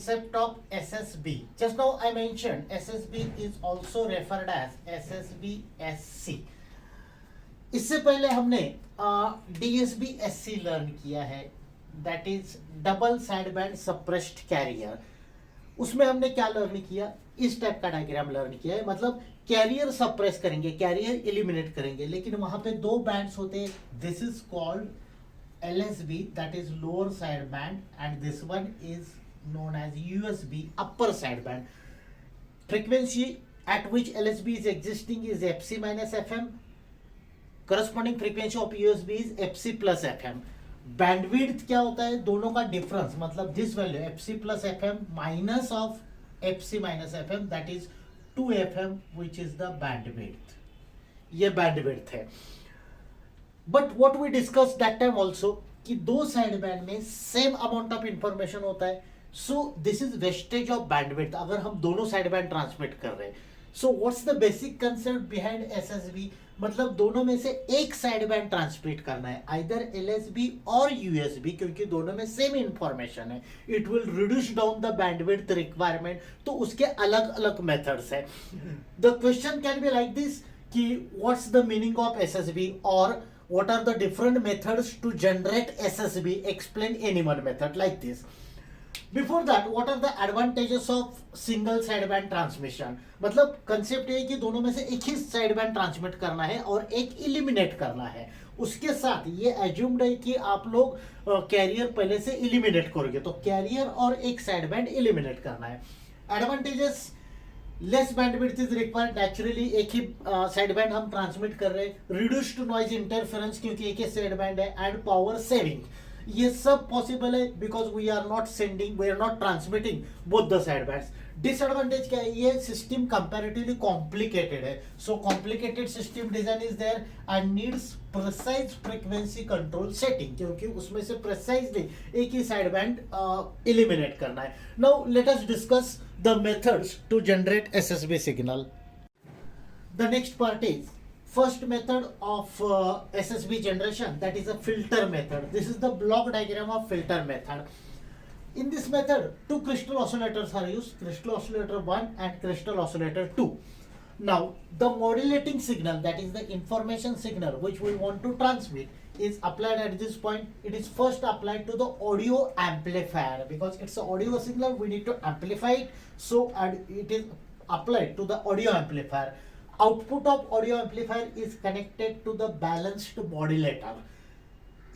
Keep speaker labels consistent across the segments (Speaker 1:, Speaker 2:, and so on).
Speaker 1: Concept of SSB. Just now I mentioned SSB is also referred as SSB SC. इससे पहले हमने DSB SC learn किया है, that is double side band suppressed career. उसमें हमने क्या लर्न किया, इस टाइप का डायग्राम लर्न किया है. मतलब कैरियर सप्रेस करेंगे, कैरियर एलिमिनेट करेंगे, लेकिन वहां पे दो बैंड्स होते हैं. This is called LSB, that इज lower side band, and this one is known as USB, upper side band. Frequency at which LSB is existing is FC minus FM. Corresponding frequency of USB is FC plus FM. Bandwidth क्या होता है, दोनों का difference, मतलब this value FC plus FM minus of FC minus FM, that is 2 FM, which is the bandwidth. ये bandwidth है. But what we discussed that time also कि दो साइड बैंड में सेम अमाउंट ऑफ इंफॉर्मेशन होता है. सो this is wastage of bandwidth अगर हम दोनों साइड बैंड ट्रांसमिट कर रहे हैं. So what's the basic concept behind SSB, मतलब दोनों में से एक साइड बैंड ट्रांसमिट करना है, आइदर एलएसबी और यूएसबी, क्योंकि दोनों में सेम इंफॉर्मेशन है. It will reduce down the bandwidth requirement. तो उसके अलग अलग मेथड्स है. The question can be like this कि what's the meaning of SSB और what are the different methods to generate SSB, explain any one method like this. Before that, what are the advantages of single sideband transmission? मतलब concept ये कि दोनों में से एक ही sideband transmit करना है और एक इलिमिनेट करना है. उसके साथ ये एज्यूम्ड है कि आप लोग कैरियर पहले से इलिमिनेट करोगे, तो कैरियर और एक साइडबैंड इलिमिनेट करना है. Advantages, less bandwidth is required, naturally एक ही साइड बैंड हम ट्रांसमिट कर रहे हैं. रिड्यूस्ड नॉइज इंटरफेरेंस क्योंकि एक ही साइड बैंड है, एंड पावर सेविंग. ये सब पॉसिबल है because we are not transmitting both the side bands. Disadvantage क्या है, ये सिस्टम कंपैरेटिवली कॉम्प्लिकेटेड है. So complicated system design is there and needs precise frequency control setting, क्योंकि उसमें से प्रिसाइजली एक ही साइड बैंड एलिमिनेट करना है. Now let us discuss the methods to generate SSB signal. The next part is first method of SSB generation, that is a filter method. This is the block diagram of filter method. In this method, two crystal oscillators are used, crystal oscillator 1 and crystal oscillator 2. Now, the modulating signal, that is the information signal which we want to transmit, is applied at this point. It is first applied to the audio amplifier because it's an audio signal, we need to amplify it. So it is applied to the audio amplifier. Output of audio amplifier is connected to the balanced modulator.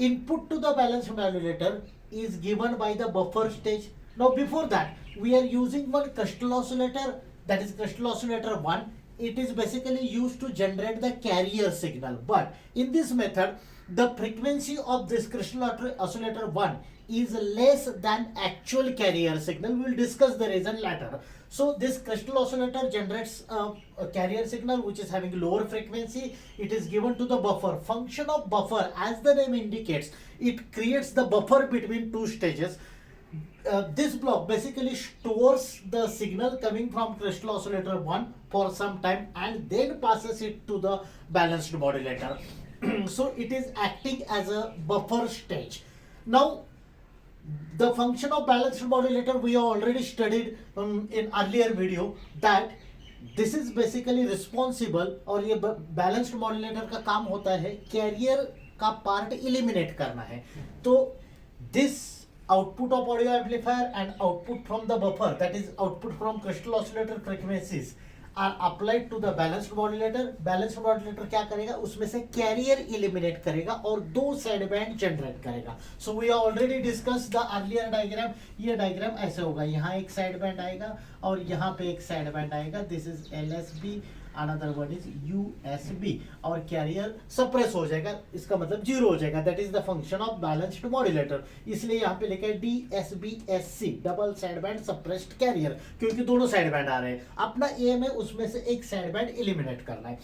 Speaker 1: Input to the balanced modulator is given by the buffer stage. Now before that, we are using one crystal oscillator, that is crystal oscillator 1. It is basically used to generate the carrier signal, but in this method the frequency of this crystal oscillator 1 is less than actual carrier signal. We will discuss the reason later. So this crystal oscillator generates a carrier signal which is having lower frequency. It is given to the buffer. Function of buffer, as the name indicates, it creates the buffer between two stages. This block basically stores the signal coming from crystal oscillator 1 for some time and then passes it to the balanced modulator. So it is acting as a buffer stage. Now the function of balanced modulator we have already studied in earlier video, that this is basically responsible, और ये balanced modulator का काम होता है career का part eliminate करना है. तो this output of audio amplifier and output from the buffer, that is output from crystal oscillator frequencies, are applied to the balanced modulator. Balanced modulator क्या करेगा, उसमें से कैरियर एलिमिनेट करेगा और दो साइड बैंड जनरेट करेगा. So we already discuss the earlier diagram. ये diagram ऐसे होगा, यहाँ एक साइड बैंड आएगा और यहाँ पे एक साइड बैंड आएगा. This is LSB, another one is USB, और कैरियर सप्रेस हो जाएगा, इसका मतलब जीरो हो जाएगा. That is the function of balanced modulator. इसलिए यहाँ पे लिखा है DSB-SC, double side band suppressed career, क्योंकि दोनों साइड बैंड आ रहे हैं. अपना एम है उसमें से एक साइड बैंड एलिमिनेट करना है.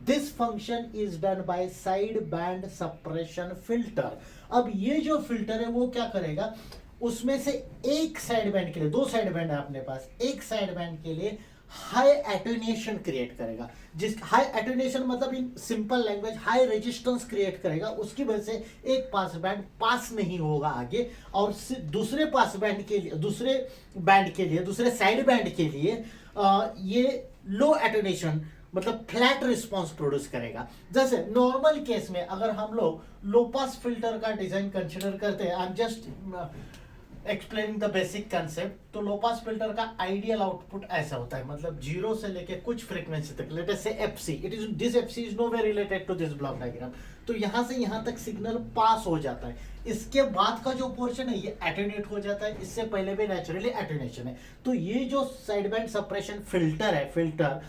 Speaker 1: This function is done by side band suppression filter. अब ये जो फिल्टर है वो क्या करेगा, उसमें से एक साइड बैंड के लिए, दो साइड बैंड है अपने पास, एक साइड बैंड के लिए हाई एटेन्यूएशन क्रिएट करेगा। जिस हाई एटेन्यूएशन मतलब in simple language high resistance create करेगा, उसकी वजह से एक पास बैंड पास नहीं होगा आगे, और दूसरे पास बैंड के लिए, दूसरे बैंड के लिए, दूसरे साइड बैंड के लिए ये लो एटेन्यूएशन मतलब फ्लैट रिस्पॉन्स प्रोड्यूस करेगा। जैसे नॉर्मल केस में अगर हम लोग लो पास फिल्टर का डिजाइन कंसिडर करते हैं, I am just explaining the basic concept, तो लो पास फिल्टर का आइडियल आउटपुट ऐसा होता है, मतलब जीरो से लेके कुछ फ्रीक्वेंसी तक, let us say FC, it is this FC is no way related to this block diagram, तो यहां से यहां तक सिग्नल पास हो जाता है। इसके बाद का जो पोर्शन है ये एटेन्यूएट हो जाता है, इससे पहले भी नेचुरली एटेन्यूएशन है। तो ये जो साइड बैंड सप्रेशन फिल्टर है, फिल्टर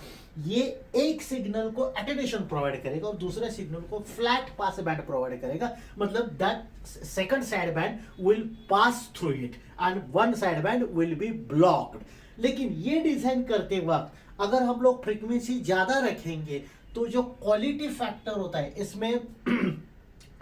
Speaker 1: ये एक सिग्नल को एटेन्यूएशन प्रोवाइड करेगा और दूसरे सिग्नल को फ्लैट पास बैंड प्रोवाइड करेगा, मतलब that second side band will pass through it and one side band will be blocked. लेकिन ये डिजाइन करते वक्त अगर हम लोग फ्रीक्वेंसी ज्यादा रखेंगे तो जो क्वालिटी फैक्टर होता है इसमें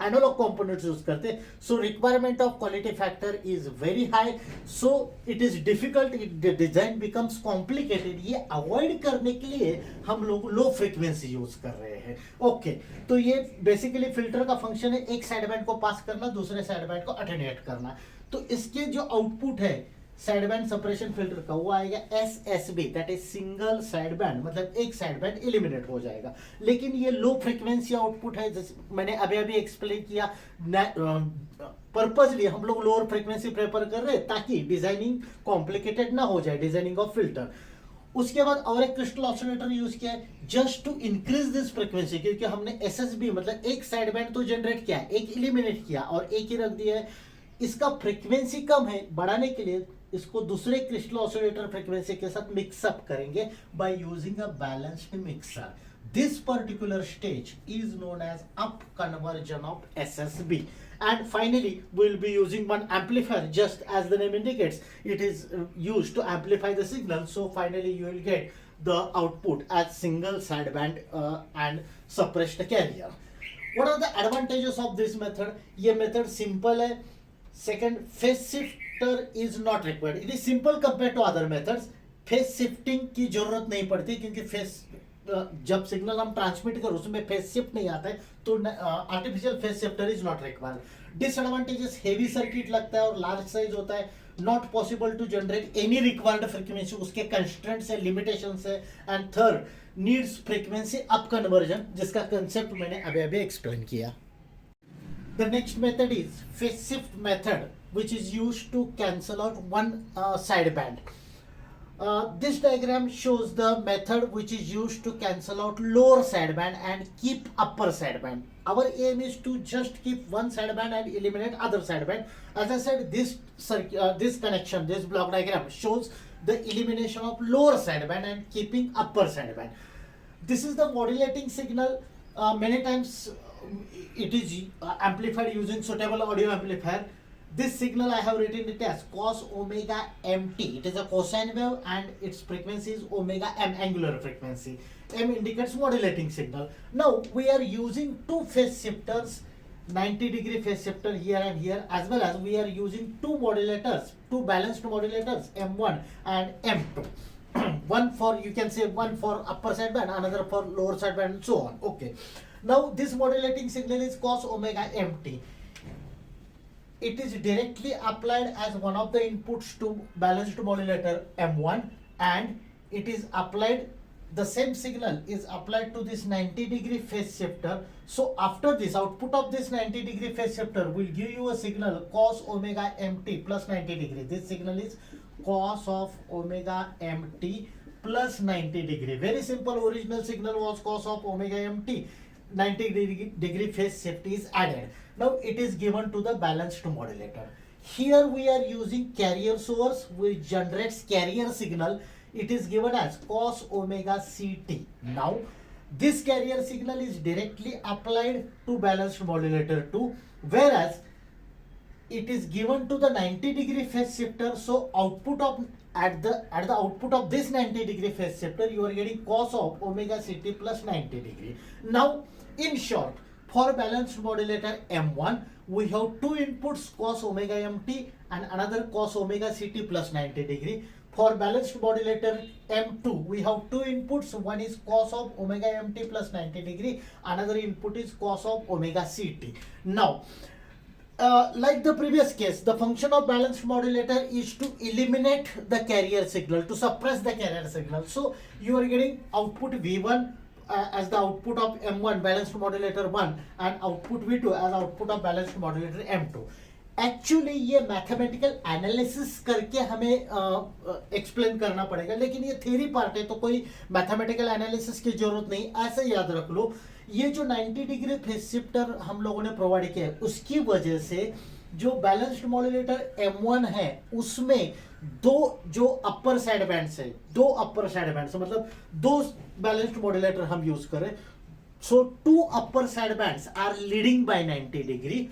Speaker 1: एनालॉग कंपोनेंट्स यूज करते, so requirement of quality factor is very high, so it is difficult, design becomes complicated. ये अवॉइड करने के लिए हम लोग लो फ्रीक्वेंसी यूज कर रहे हैं। ओके, तो ये बेसिकली फिल्टर का फंक्शन है, एक साइड बैंड को पास करना, दूसरे साइड बैंड को अटेन्यूएट करना। तो इसके जो आउटपुट है साइड बैंड सेपरेशन फिल्टर का वो आएगा SSB, that is single side band, मतलब एक साइड बैंड एलिमिनेट हो जाएगा। लेकिन ये लो फ्रीक्वेंसी आउटपुट है, जैसे मैंने अभी अभी एक्सप्लेन किया, पर्पजली हम लोग लोअर फ्रीक्वेंसी प्रेफर कर रहे हैं ताकि डिजाइनिंग कॉम्प्लिकेटेड ना हो जाए, डिजाइनिंग ऑफ फिल्टर। उसके बाद और एक क्रिस्टल ऑसिलेटर यूज किया है just to increase this frequency, क्योंकि हमने SSB मतलब एक साइड बैंड तो जनरेट किया, एक एलिमिनेट किया और एक ही रख दिया है। इसका फ्रीक्वेंसी कम है, बढ़ाने के लिए इसको दूसरे क्रिस्टल ऑसिलेटर फ्रीक्वेंसी के साथ मिक्सअप करेंगे by using a balanced mixer. This particular stage is known as up conversion of SSB. And finally we'll be using one amplifier, just as the name indicates, it is used to amplify the signal. So finally you will get the output as single sideband and suppressed carrier. What are the advantages of this method? ये method simple है. Second, phase shifter is not required. It is simple compared to other methods. Phase shifting की जरूरत नहीं पड़ती, क्योंकि phase जब signal हम transmit कर उसमें फेस शिफ्ट नहीं आता है, तो artificial phase shifter is not required. Disadvantages, heavy circuit लगता है और लार्ज साइज होता है, not possible to generate any required frequency, उसके कंस्ट्रेंट्स है, लिमिटेशंस है। And third, needs frequency up conversion, जिसका कंसेप्ट मैंने अभी अभी एक्सप्लेन किया। The next method is phase shift method, which is used to cancel out one sideband. This diagram shows the method which is used to cancel out lower sideband and keep upper sideband. Our aim is to just keep one sideband and eliminate other sideband. As I said, this connection, this block diagram shows the elimination of lower sideband and keeping upper sideband. This is the modulating signal. Many times it is amplified using suitable audio amplifier. This signal I have written it as cos omega mt. It is a cosine wave and its frequency is omega m, angular frequency. M indicates modulating signal. Now we are using two phase shifters, 90-degree phase shifter here and here, as well as we are using two modulators, two balanced modulators, M1 and M2. One for, you can say one for upper sideband, another for lower sideband, and so on. Okay. Now this modulating signal is cos omega mt. It is directly applied as one of the inputs to balanced modulator M1, and it is applied, the same signal is applied to this 90-degree phase shifter. So after this, output of this 90-degree phase shifter will give you a signal cos omega mt plus 90 degree. This signal is cos of omega mt plus 90 degree. Very simple. Original signal was cos of omega mt. 90-degree phase shift is added. Now it is given to the balanced modulator. Here we are using carrier source which generates carrier signal. It is given as cos omega ct. Now this carrier signal is directly applied to balanced modulator 2, whereas it is given to the 90-degree phase shifter. So output of at the output of this 90-degree phase shifter, you are getting cos of omega ct plus 90 degree. Now in short, for balanced modulator M1, we have two inputs, cos omega mt and another cos omega ct plus 90 degree. for balanced modulator M2 we have two inputs, one is cos of omega mt plus 90 degree, another input is cos of omega ct. Now like the previous case, the function of balanced modulator is to eliminate the carrier signal, to suppress the carrier signal. So you are getting output V1 as the output of M1 balanced modulator 1 and output V2 as output of balanced modulator M2. Actually ये mathematical analysis करके हमें explain करना पड़ेगा, लेकिन ये theory part है तो कोई मैथमेटिकल एनालिसिस की जरूरत नहीं. ऐसे याद रख लो, ये जो 90 डिग्री फेज शिफ्टर हम लोगों ने प्रोवाइड किया है उसकी वजह से जो बैलेंस्ड मॉड्यूलेटर M1 है उसमें दो जो अपर साइड बैंड्स है, दो अपर साइड बैंड्स मतलब दो बैलेंस्ड मॉड्यूलेटर हम यूज करें. So two upper side bands are leading by 90 degree,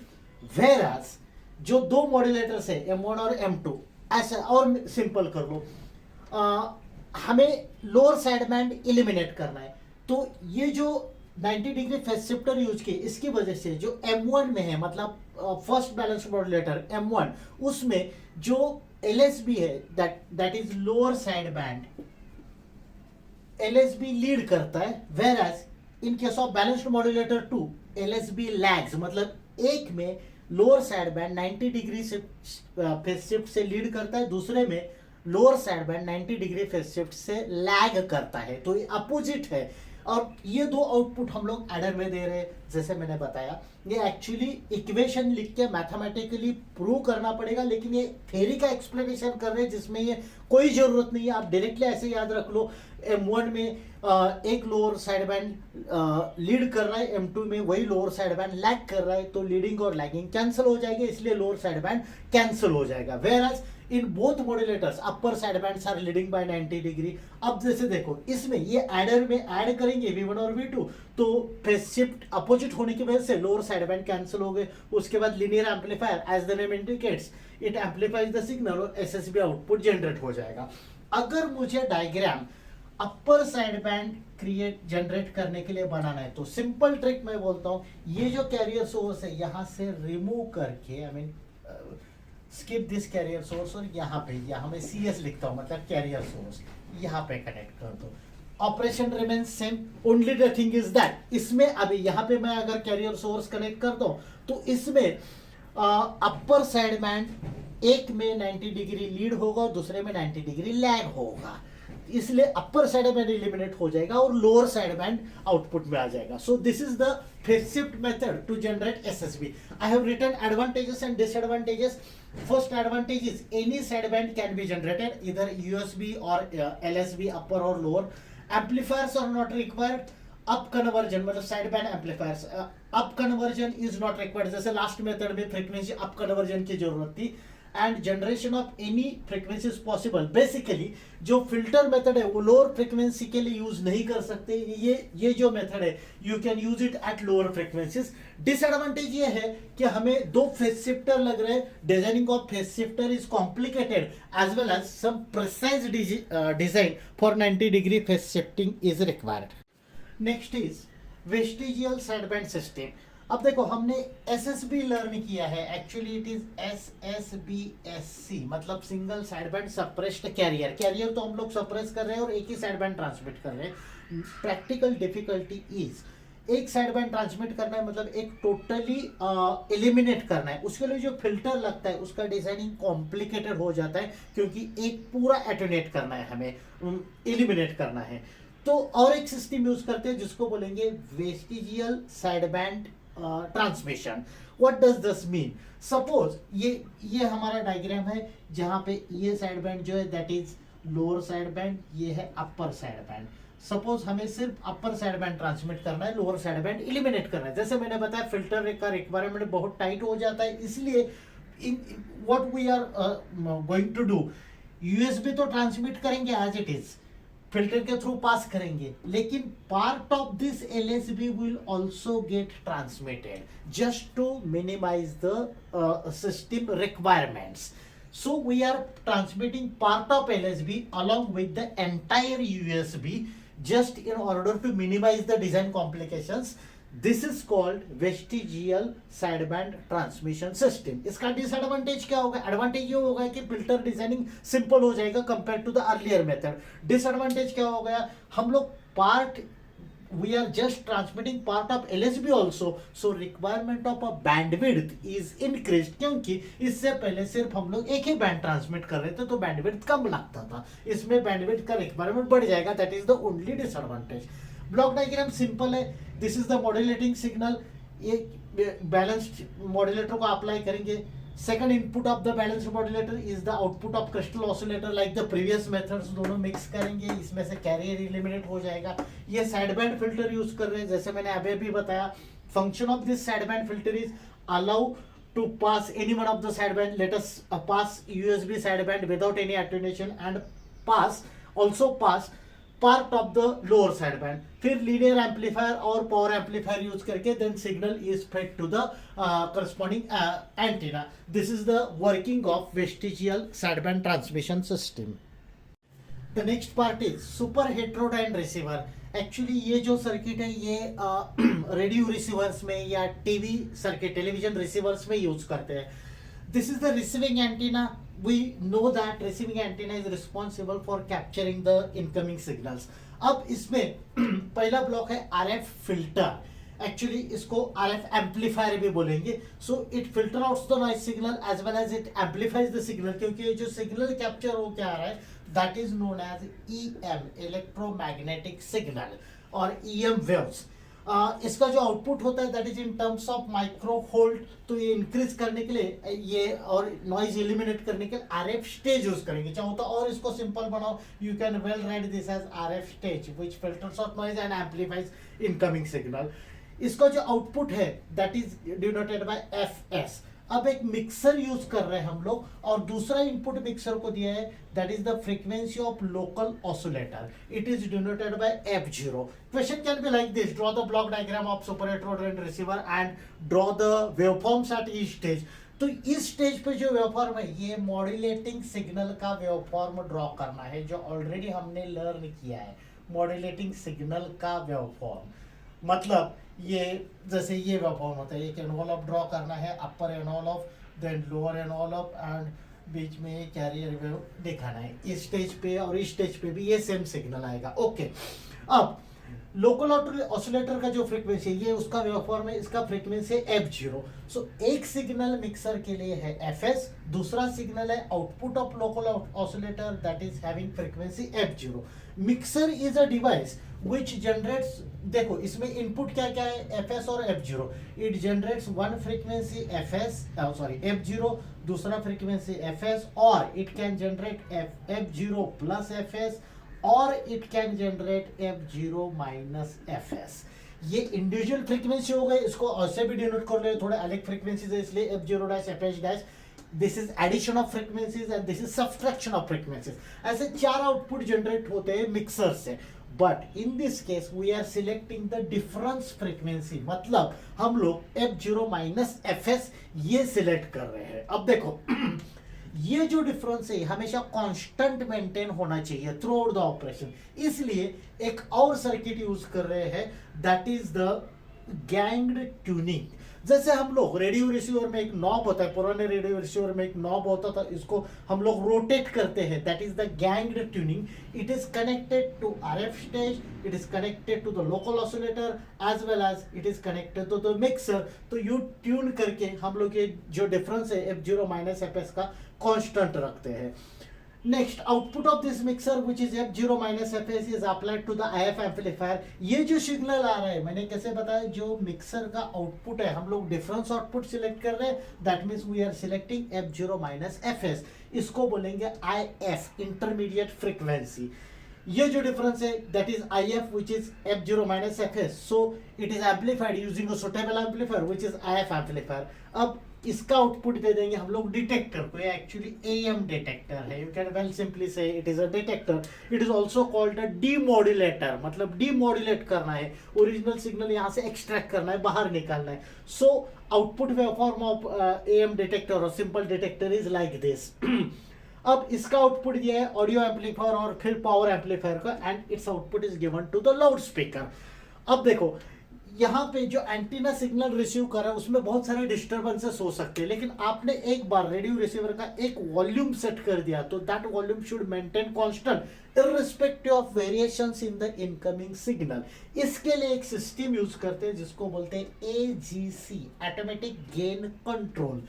Speaker 1: whereas जो दो मॉड्यूलेटर्स है M1 और M2, ऐसा और सिंपल कर लो, हमें लोअर साइड बैंड एलिमिनेट करना है. तो ये जो 90 डिग्री फेज शिफ्टर यूज किए इसकी वजह से जो M1 में है मतलब फर्स्ट बैलेंस मॉड्यूलेटर M1 उसमें जो LSB है दैट इज lower side band, LSB lead करता है, whereas in case of balanced modulator 2 LSB lags, मतलब एक में लोअर साइड बैंड 90 डिग्री से फेज शिफ्ट से लीड करता है, दूसरे में lower side band 90 degree phase shift से लैग करता है. तो ये अपोजिट है और ये दो आउटपुट हम लोग एडर में दे रहे हैं. जैसे मैंने बताया ये एक्चुअली इक्वेशन लिख के मैथमेटिकली प्रूव करना पड़ेगा, लेकिन ये थ्योरी का एक्सप्लेनेशन कर रहे हैं जिसमें ये कोई जरूरत नहीं है. आप डायरेक्टली ऐसे याद रख लो, M1 में एक लोअर साइड बैंड लीड कर रहा है, M2 में वही लोअर साइड बैंड लैग कर रहा है, तो लीडिंग और लैगिंग कैंसिल हो जाएगी, इसलिए लोअर साइड बैंड कैंसिल हो जाएगा. Whereas in both modulators upper side bands are leading by 90 degree. अब जैसे देखो इसमें ये एडर में ऐड करेंगे V1 और V2 तो फेज शिफ्ट अपोजिट होने की वजह से लोअर साइड बैंड कैंसिल हो गए. उसके बाद linear amplifier as the name indicates it amplifies the signal और SSB आउटपुट जनरेट हो जाएगा. अगर मुझे diagram upper side band create generate करने के लिए बनाना है तो सिंपल ट्रिक मैं बोलता हूं, ये जो कैरियर सोर्स है यहां से रिमूव करके I mean skip this carrier source और यहाँ मैं CS लिखता हूँ मतलब कैरियर सोर्स यहाँ पे कनेक्ट कर दो. Operation remains same, only the thing is that इसमें अभी यहाँ पे मैं अगर कैरियर सोर्स कनेक्ट कर दूं तो इसमें अपर साइड बैंड एक में 90 डिग्री लीड होगा और दूसरे में 90 डिग्री लैग होगा, इसलिए अपर साइड बैंड एलिमिनेट हो जाएगा और लोअर साइड बैंड आउटपुट में आ जाएगा. So this is the phase shift method to generate SSB. I have written advantages and disadvantages. First advantage is any sideband can be generated either USB or LSB upper or lower. Amplifiers are not required. Up conversion मतलब sideband amplifiers up conversion is not required. जैसे last method में frequency up conversion की जरूरत थी. And generation of any frequency is possible. Basically जो filter method है वो lower frequency के लिए यूज नहीं कर सकते. ये जो मेथड है you can use it at lower frequencies. Disadvantage ये है कि हमें दो फेज शिफ्टर लग रहे हैं. Designing of phase shifter is complicated as well as some precise design for 90 degree phase shifting is required. Next is vestigial sideband system. अब देखो हमने SSB लर्न किया है, एक्चुअली इट इज SSBSC मतलब single side band suppressed carrier. Carrier तो हम लोग suppress कर रहे हैं और एक ही साइड बैंड ट्रांसमिट कर रहे हैं. प्रैक्टिकल डिफिकल्टी इज एक साइड बैंड ट्रांसमिट करना है मतलब एक टोटली एलिमिनेट करना है. उसके लिए जो फिल्टर लगता है उसका डिजाइनिंग कॉम्प्लिकेटेड हो जाता है क्योंकि एक पूरा एटोनेट करना है, हमें एलिमिनेट करना है. तो और एक सिस्टम यूज करते हैं जिसको बोलेंगे vestigial side band transmission. What does this mean? Suppose ये हमारा डायग्राम है जहां पे ये साइड बैंड जो है दैट इज लोअर साइड बैंड, ये है अपर साइड बैंड. सपोज हमें सिर्फ अपर साइड बैंड ट्रांसमिट करना है, लोअर साइड बैंड एलिमिनेट करना है. जैसे मैंने बताया फिल्टर का रिक्वायरमेंट बहुत टाइट हो जाता है, इसलिए what we are going to do, USB तो ट्रांसमिट करेंगे एज इट इज, फिल्टर के थ्रू पास करेंगे, लेकिन part of this LSB will also get transmitted just to minimize the system requirements. So we are transmitting part of LSB along with the entire USB just in order to minimize the design complications. This is called vestigial sideband transmission system. इसका disadvantage क्या होगा? Advantage ये होगा कि filter designing simple हो जाएगा compare to the earlier method. Disadvantage क्या हो गया? हम लोग part we are just transmitting part of LSB also, so requirement of a bandwidth is increased, क्योंकि इससे पहले सिर्फ हम लोग एक ही बैंड ट्रांसमिट कर रहे थे तो बैंडविड्थ कम लगता था, इसमें बैंडविड्थ का रिक्वायरमेंट बढ़ जाएगा। That is the only disadvantage. Block diagram simple है। This is the modulating signal. ये बैलेंस्ड मॉड्यूलेटर को अप्लाई करेंगे। Second input of the balanced modulator is the output of crystal oscillator like the previous methods. दोनों mix करेंगे, इसमें से career eliminate हो जाएगा। ये साइड बैंड फिल्टर यूज कर रहे हैं, जैसे मैंने अभी भी बताया। Function of this side band filter is allow to pass any one of the sideband. Let us pass USB sideband without any attenuation and also pass part of the lower sideband. फिर linear amplifier और power amplifier use करके then signal is fed to the corresponding antenna. This is the working of vestigial sideband transmission system. The next part is super heterodyne receiver. Actually ये जो circuit है ये radio receivers में या TV circuit television receivers में use करते हैं। This is the receiving antenna. We know that receiving antenna is responsible for capturing the incoming signals. अब इसमें पहला ब्लॉक है आरएफ फिल्टर। एक्चुअली इसको आरएफ एम्पलीफायर भी बोलेंगे। So it filter out the noise signal as well as it amplifies the signal, क्योंकि जो signal capture हो क्या आ रहा है that is known as EM electromagnetic signal और EM waves। इसका जो आउटपुट होता है that is in terms of micro volt. तो ये इंक्रीज करने के लिए ये और नॉइज एलिमिनेट करने के लिए आरएफ स्टेज यूज करेंगे। चाहो तो और इसको सिंपल बनाओ, you can well write this as RF stage which filters out noise and amplifies incoming signal. इसका जो आउटपुट है that is denoted by FS. अब एक मिक्सर यूज कर रहे हैं हम लोग और दूसरा इनपुट मिक्सर को दिया है that is the frequency of local oscillator. It is denoted bye F0। Question can be like this, draw the block diagram of super heterodyne receiver and draw the waveforms at each stage. तो इस stage पे जो waveform है ये modulating signal का waveform draw करना है, जो ऑलरेडी हमने लर्न किया है। मॉड्यूलेटिंग सिग्नल का वेवफॉर्म मतलब ये जैसे ये वेवफॉर्म होता है, एक एनवलप ड्रॉ करना है, upper envelope then lower envelope and बीच में कैरियर वेव दिखाना है। इस स्टेज पे और इस स्टेज पे भी ये सेम सिग्नल आएगा। ओके, अब लोकल ऑसिलेटर का जो फ्रीक्वेंसी ये उसका वेवफॉर्म है, इसका फ्रीक्वेंसी है F0। सो एक सिग्नल मिक्सर के लिए है Fs, दूसरा सिग्नल है output of local oscillator that is having frequency F0। Mixer is a device which generates, देखो इसमें इनपुट क्या क्या है Fs और F0। It generates one frequency F0, दूसरा फ्रीक्वेंसी Fs, और it can generate F0 plus Fs और it can generate F0 minus Fs। ये इंडिविजुअल फ्रीक्वेंसी हो गए, इसको ऐसे भी डिनोट कर ले, थोड़े अलग फ्रीक्वेंसीज है इसलिए F0 dash Fs dash. This is addition of frequencies and this is subtraction of frequencies. ऐसे चार आउटपुट जनरेट होते हैं मिक्सर से। But in this case we are selecting the difference frequency, मतलब हम लोग F0 माइनस Fs ये select कर रहे हैं। अब देखो ये जो डिफरेंस है हमेशा कांस्टेंट मेंटेन होना चाहिए थ्रू आउट द ऑपरेशन, इसलिए एक और सर्किट यूज कर रहे हैं that is the ganged tuning. जैसे हम लोग रेडियो रिसीवर में एक नॉब होता है, पुराने रेडियो रिसीवर में एक नॉब होता था, इसको हम लोग रोटेट करते हैं, that is the ganged tuning. It is connected to RF stage, it is connected to the local oscillator as well as it is connected to the mixer. तो यू ट्यून करके हम लोग ये जो डिफरेंस है F0 minus Fs का constant रखते हैं। Next, output of this mixer which is F0 minus Fs is applied to the IF amplifier. ये जो सिग्नल आ रहा है मैंने कैसे बताया, जो मिक्सर का आउटपुट है हम लोग डिफरेंस आउटपुट सिलेक्ट कर रहे हैं, that means we are selecting F0 minus Fs। इसको बोलेंगे IF इंटरमीडिएट फ्रीक्वेंसी। ये जो डिफरेंस है that is IF which is F0 minus Fs, so it is amplified using a suitable amplifier which is IF amplifier। अब इसका output दे देंगे हम लोग डिटेक्टर को, ये एक्चुअली AM डिटेक्टर है, यू कैन वेल सिंपली से it is a detector. It is also called a demodulator, मतलब डीमॉड्यूलेट करना है, ओरिजिनल सिग्नल यहाँ से एक्सट्रैक्ट करना है, बाहर निकालना है। So output waveform of AM detector और simple detector is like this. अब इसका आउटपुट दिया है ऑडियो एम्पलीफायर और फिर पावर एम्पलीफायर का, and its output is given to the loud speaker. अब देखो यहाँ पे जो एंटीना सिग्नल रिसीव कर रहा है उसमें बहुत सारे डिस्टर्बेंसेस हो सकते हैं, लेकिन आपने एक बार रेडियो रिसीवर का एक वॉल्यूम सेट कर दिया तो that volume should maintain constant irrespective of variations in the incoming signal. इसके लिए एक सिस्टम यूज करते हैं जिसको बोलते हैं AGC, automatic gain control.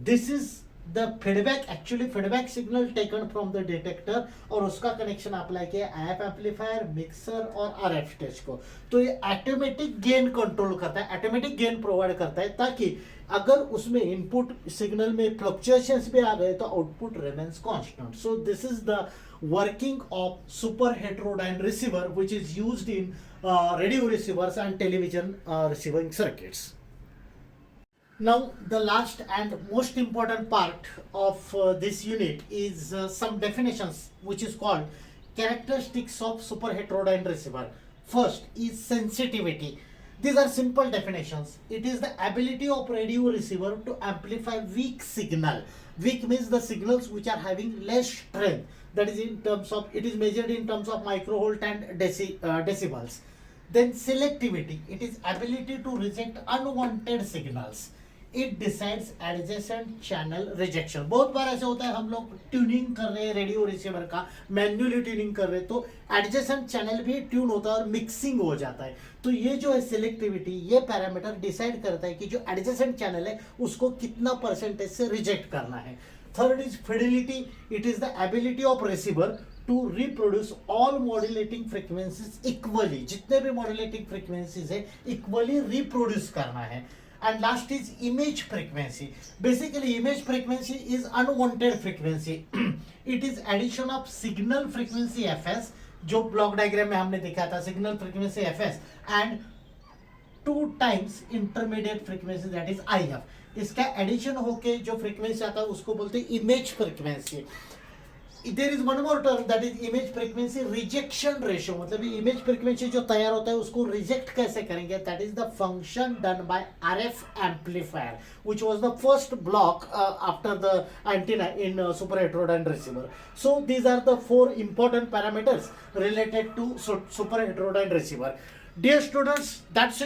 Speaker 1: This is the feedback, actually feedback signal taken from the detector और उसका कनेक्शन अप्लाई किया आईएफ एम्पलीफायर, मिक्सर और आरएफ स्टेज को। तो ये ऑटोमेटिक गेन कंट्रोल करता है, ऑटोमेटिक गेन प्रोवाइड करता है, ताकि अगर उसमें इनपुट सिग्नल में फ्लक्चुएशंस भी आ गए तो output remains constant. So this is the working of super heterodyne receiver which is used in radio receivers and television receiving circuits. Now the last and most important part of this unit is some definitions which is called characteristics of super heterodyne receiver. First is sensitivity. These are simple definitions. It is the ability of radio receiver to amplify weak signal. Weak means the signals which are having less strength. That is in terms of, it is measured in terms of microvolt and decibels. Then selectivity. It is ability to reject unwanted signals. It decides adjacent channel rejection. बहुत बार ऐसे होता है हम लोग tuning कर रहे हैं radio receiver का, मैन्युअली ट्यूनिंग कर रहे हैं तो एडजेसेंट चैनल भी ट्यून होता है और मिक्सिंग हो जाता है। तो ये जो है सिलेक्टिविटी, ये पैरामीटर डिसाइड करता है कि जो एडजेसेंट चैनल है उसको कितना परसेंटेज से रिजेक्ट करना है। Third is fidelity. It is the ability of receiver to reproduce all modulating frequencies equally, जितने भी मॉड्यूलेटिंग फ्रीक्वेंसीज है इक्वली रिप्रोड्यूस करना है। And last is image frequency. Basically image frequency is unwanted frequency. It is addition of signal frequency fs, जो block diagram में हमने देखा था, signal frequency fs and 2 times intermediate frequency that is if. इसका addition होके जो frequency आता है उसको बोलते हैं image frequency. There is one more term that is image frequency rejection ratio, मतलब इमेज फ्रीक्वेंसी जो तैयार होता है उसको रिजेक्ट कैसे करेंगे, that is the function done by RF amplifier which was the first block after the antenna in super heterodyne receiver. So these are the 4 important parameters related to super heterodyne receiver. Dear students, that's it.